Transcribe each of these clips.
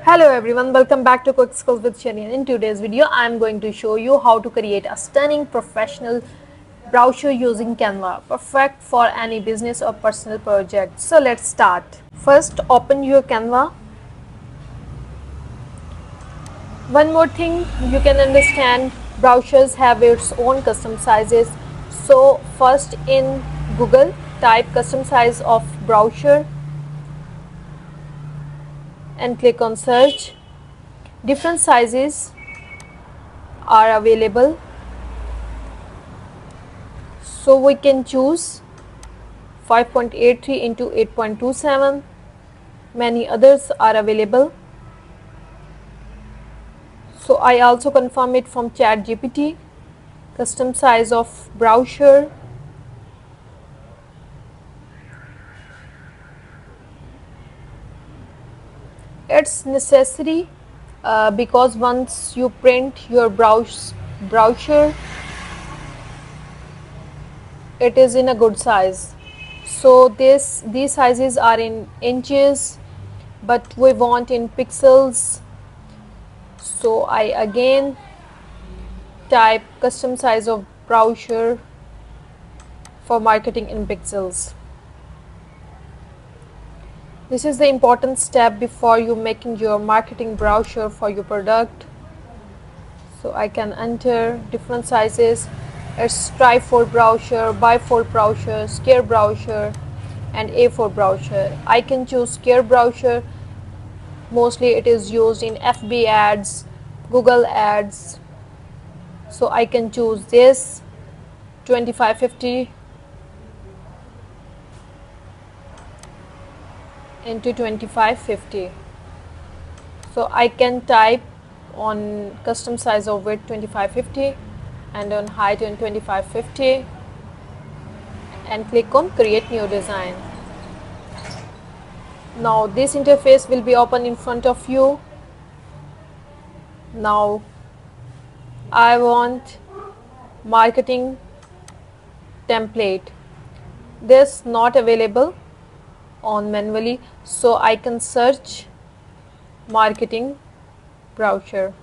Hello everyone, welcome back to Quick Skills with Shehreen. In today's video, I am going to show you how to create a stunning professional brochure using Canva, perfect for any business or personal project. So let's start. First, open your Canva. One more thing, you can understand brochures have its own custom sizes. So first in Google, type custom size of brochure and click on search. Different sizes are available, so we can choose 5.83 into 8.27. Many others are available, so I also confirm it from ChatGPT. Custom size of brochure, it's necessary because once you print your brochure, it is in a good size. So these sizes are in inches, but we want in pixels. So I again type custom size of brochure for marketing in pixels. This is the important step before you making your marketing brochure for your product. So I can enter different sizes. It's tri-fold brochure, bifold brochure, square brochure and A4 brochure. I can choose square brochure. Mostly it is used in FB ads, Google ads. So I can choose this 2550 into 2550. So I can type on custom size of width 2550 and on height in 2550 and click on create new design. Now this interface will be open in front of you. Now I want marketing template. This not available on manually, so I can search marketing brochure.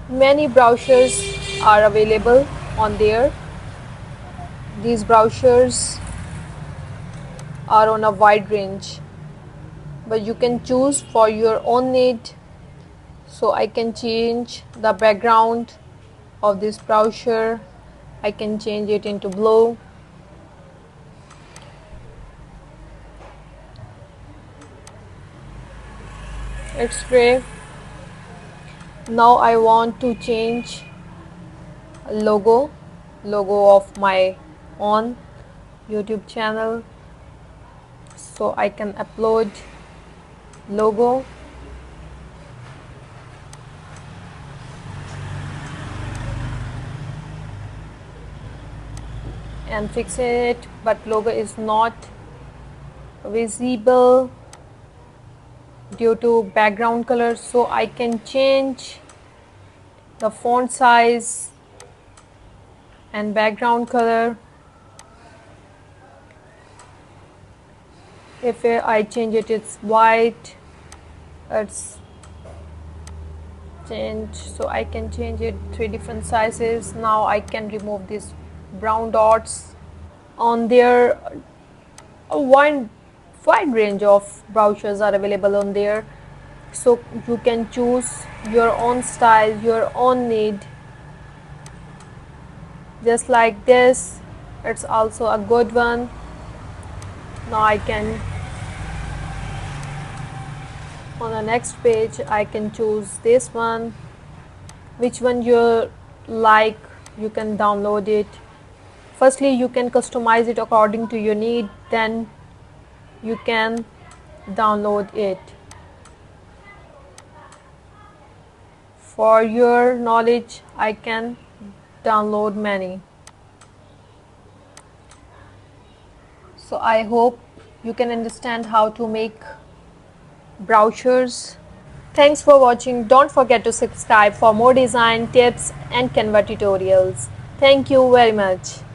Many brochures are available on there. These brochures are on a wide range, but you can choose for your own need. So I can change the background of this brochure. I can change it into blue. It's gray. Now I want to change logo of my own YouTube channel, so I can upload logo. And fix it, but logo is not visible due to background color, so I can change the font size and background color. If I change it, it's white, it's changed, so I can change it 3 different sizes. Now I can remove these brown dots on there. A wide range of brochures are available on there, so you can choose your own style, your own need. Just like this, it's also a good one. Now I can, on the next page, I can choose this one. Which one you like, you can download it. Firstly, you can customize it according to your need, then you can download it. For your knowledge, I can download many. So I hope you can understand how to make brochures. Thanks for watching. Don't forget to subscribe for more design tips and Canva tutorials. Thank you very much.